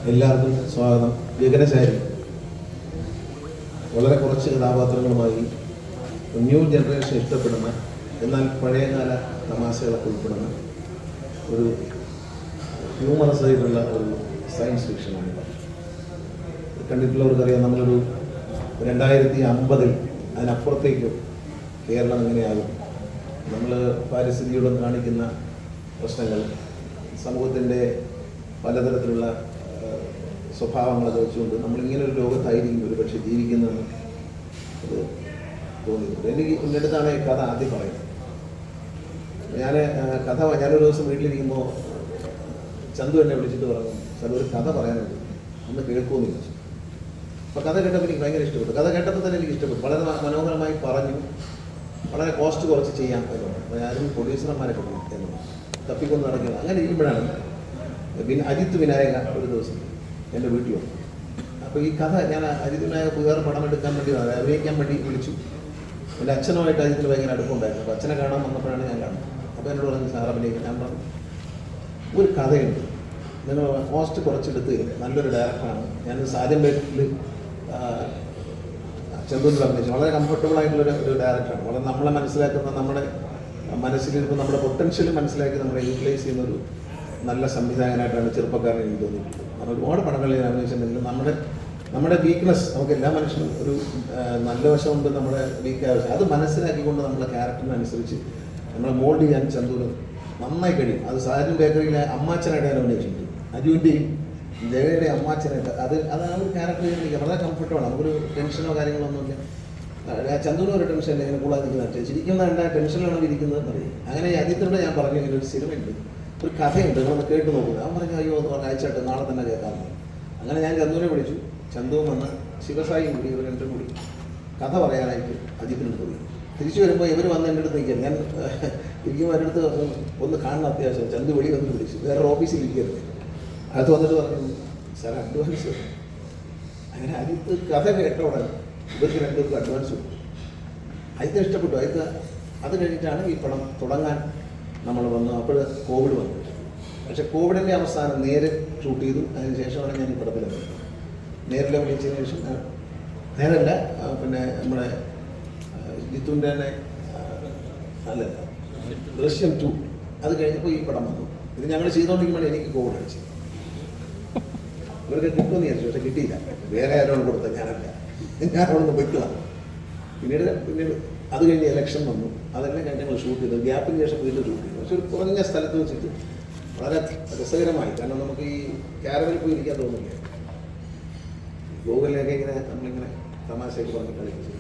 എല്ലാവർക്കും സ്വാഗതം. ഗഗനശാരി വളരെ കുറച്ച് കഥാപാത്രങ്ങളുമായി ന്യൂ ജനറേഷൻ ഇഷ്ടപ്പെടുന്ന എന്നാൽ പഴയകാല തമാശകളൊക്കെ ഉൾപ്പെടുന്ന ഒരു ഹ്യൂമറസ് ആയിട്ടുള്ള ഒരു സയൻസ് ഫിക്ഷനാണ്. കണ്ടിട്ടുള്ളവർക്കറിയാം, നമ്മളൊരു 2050 അതിനപ്പുറത്തേക്കും കേരളം എങ്ങനെയാകും, നമ്മൾ പാരിസ്ഥിതിയോടും കാണിക്കുന്ന പ്രശ്നങ്ങൾ, സമൂഹത്തിൻ്റെ പലതരത്തിലുള്ള സ്വഭാവങ്ങളൊക്കെ വെച്ചുകൊണ്ട് നമ്മളിങ്ങനെ ഒരു ലോകത്തായിരിക്കും ഒരു പക്ഷേ ജീവിക്കുന്നതെന്ന് അത് തോന്നിയിട്ടുണ്ട്. എനിക്ക് എൻ്റെ അടുത്താണ് ഈ കഥ ആദ്യം പറയുന്നത്. ഞാനൊരു ദിവസം വീട്ടിലിരിക്കുമ്പോൾ ചന്തു എന്നെ വിളിച്ചിട്ട് പറഞ്ഞു, സാർ ഒരു കഥ പറയാനുണ്ട്, ഒന്ന് കേൾക്കുമെന്ന് ചോദിച്ചു. അപ്പോൾ കഥ കേട്ടപ്പോൾ എനിക്ക് ഭയങ്കര ഇഷ്ടപ്പെട്ടു. കഥ കേട്ടപ്പോൾ തന്നെ എനിക്ക് ഇഷ്ടപ്പെട്ടു. വളരെ മനോഹരമായി പറഞ്ഞു, വളരെ കോസ്റ്റ് കുറച്ച് ചെയ്യാം എന്നുള്ളത്. അപ്പോൾ ഞാനും പ്രൊഡ്യൂസർമാരൊക്കെ എന്നുള്ളത് തപ്പിക്കൊണ്ട് നടക്കുന്നത്. അങ്ങനെ ഇരിക്കുമ്പോഴാണ് അജിത്ത് വിനായക ഒരു ദിവസം എൻ്റെ വീട്ടിൽ വന്നു. അപ്പോൾ ഈ കഥ ഞാൻ അജിത്ത് വിനായക വേറെ പടം എടുക്കാൻ വേണ്ടി അഭിനയിക്കാൻ വേണ്ടി വിളിച്ചു. എൻ്റെ അച്ഛനുമായിട്ട് അജിത്തിന് ഭയങ്കര അടുപ്പമുണ്ടായിരുന്നു. അപ്പോൾ അച്ഛനെ കാണാൻ വന്നപ്പോഴാണ് ഞാൻ കാണുന്നത്. അപ്പോൾ എന്നോട് പറഞ്ഞു, സാർ അഭിനയിക്കാൻ. ഞാൻ പറഞ്ഞു, ഒരു കഥയുണ്ട്, നിങ്ങൾ കോസ്റ്റ് കുറച്ചെടുത്ത് നല്ലൊരു ഡയറക്ടറാണ്. ഞാൻ സാധ്യം പേരിൽ ചെന്തൂരിൽ അഭിനയിച്ചു. വളരെ കംഫർട്ടബിൾ ആയിട്ടുള്ളൊരു ഡയറക്ടറാണ്. വളരെ നമ്മളെ മനസ്സിലാക്കുന്ന, നമ്മുടെ മനസ്സിലിരിപ്പോൾ നമ്മുടെ പൊട്ടൻഷ്യൽ മനസ്സിലാക്കി നമ്മളെ യൂട്ടിലൈസ് ചെയ്യുന്നൊരു നല്ല സംവിധായകനായിട്ടാണ് ചെറുപ്പക്കാരനെ എനിക്ക് തോന്നിയിട്ടുള്ളത്. കാരണം ഒരുപാട് പടങ്ങളിൽ ഞാൻ അഭിനയിച്ചിട്ടുണ്ടെങ്കിലും നമ്മുടെ വീക്ക്നെസ്, നമുക്ക് എല്ലാ മനുഷ്യനും ഒരു നല്ല വശമുണ്ട്, നമ്മുടെ വീക്കായ വശം, അത് മനസ്സിലാക്കിക്കൊണ്ട് നമ്മുടെ ക്യാരക്ടറിനനുസരിച്ച് നമ്മളെ മോൾഡ് ചെയ്യാൻ ചന്ദൂര് നന്നായി കഴിയും. അത് സാധനം ബേക്കറിയിലെ അമ്മാച്ചനായിട്ട് ഞാൻ അഭിനയിച്ചിട്ടുണ്ട്. അജുവിൻ്റെയും ജയയുടെയും അമ്മാച്ചനായിട്ട് അത് ആ ഒരു ക്യാരക്ടർ ചെയ്യുന്നത് വളരെ കംഫർട്ടബിളാണ്. നമുക്കൊരു ടെൻഷനോ കാര്യങ്ങളൊന്നുമില്ല. ചന്ദൂരും ഒരു ടെൻഷനില്ല, ഇങ്ങനെ കൂടാതെ നിൽക്കുന്നത് ശരിക്കും എന്താ ടെൻഷനിലാണ് ഇരിക്കുന്നതെന്ന് അറിയാം. അങ്ങനെ അതിനോട് ഞാൻ പറഞ്ഞു, ഇങ്ങനെ ഒരു സിനിമയുണ്ട്, ഒരു കഥയുണ്ട്, നിങ്ങളൊന്ന് കേട്ട് നോക്കുക. അവൻ പറഞ്ഞു, അയ്യോ എന്ന് പറഞ്ഞ് അയച്ചായിട്ട് നാളെ തന്നെ കേൾക്കാമെന്ന്. അങ്ങനെ ഞാൻ ചന്ദുവിനെ വിളിച്ചു. ചന്ദുവും വന്ന് ശിവസായിയും കൂടി ഇവർ രണ്ടും കൂടി കഥ പറയാനായിട്ട് അജിത്തിനടുത്ത് പോയി. തിരിച്ചു വരുമ്പോൾ ഇവർ വന്ന് എൻ്റെ അടുത്ത് നിൽക്കുക. ഞാൻ ഇരിക്കുമ്പോൾ എൻ്റെ അടുത്ത് ഒന്ന് കാണുന്ന അത്യാവശ്യം. ചന്തു വെളി വന്ന് വിളിച്ചു, വേറെ ഓഫീസിൽ ഇരിക്കരുത്. അടുത്ത് വന്നിട്ട് പറഞ്ഞു, സാർ അഡ്വാൻസ്. അങ്ങനെ അജിത്ത് കഥ കേട്ട ഉടനെ ഇവർക്ക് രണ്ടുപേർക്ക് അഡ്വാൻസ് കൊടുത്തു. അജിത്ത് ഇഷ്ടപ്പെട്ടു. അജിത്ത് അത് കഴിഞ്ഞിട്ടാണ് ഈ പടം തുടങ്ങാൻ നമ്മൾ വന്നു. അപ്പോൾ കോവിഡ് വന്നു. പക്ഷെ കോവിഡിൻ്റെ അവസാനം നേരെ ഷൂട്ട് ചെയ്തു. അതിന് ശേഷമാണ് ഞാൻ ഈ പടത്തിലെത്തി. നേരിൽ അഭിനയിച്ചതിന് ശേഷം നേരല്ല, പിന്നെ നമ്മുടെ ജിത്തുവിൻ്റെ തന്നെ അല്ല ദൃശ്യം 2 അത് കഴിഞ്ഞപ്പോൾ ഈ പടം വന്നു. ഇത് ഞങ്ങൾ ചെയ്തുകൊണ്ടിരിക്കുമ്പോൾ എനിക്ക് കോവിഡ് അടിച്ചു. ഇവർക്ക് കിട്ടുമെന്ന് വിചാരിച്ചു, പക്ഷെ കിട്ടിയില്ല. വേറെ ആരോട് കൊടുത്ത ഞാനവിടെ പോയിക്കുക. പിന്നീട് അത് കഴിഞ്ഞ് ഇലക്ഷൻ വന്നു. അതെല്ലാം കഴിഞ്ഞ് ഞങ്ങൾ ഷൂട്ട് ചെയ്തു. ഗ്യാപ്പിന് ശേഷം വീണ്ടും ഷൂട്ട് ചെയ്തു. പക്ഷെ ഒരു കുറഞ്ഞ സ്ഥലത്ത് വെച്ചിട്ട് വളരെ രസകരമായി. കാരണം നമുക്ക് ഈ ക്യാരവനിൽ പോയി ഇരിക്കാൻ തോന്നില്ല. ഗൂഗിളിലൊക്കെ ഇങ്ങനെ നമ്മളിങ്ങനെ തമാശയൊക്കെ പറഞ്ഞ് കളിക്കും.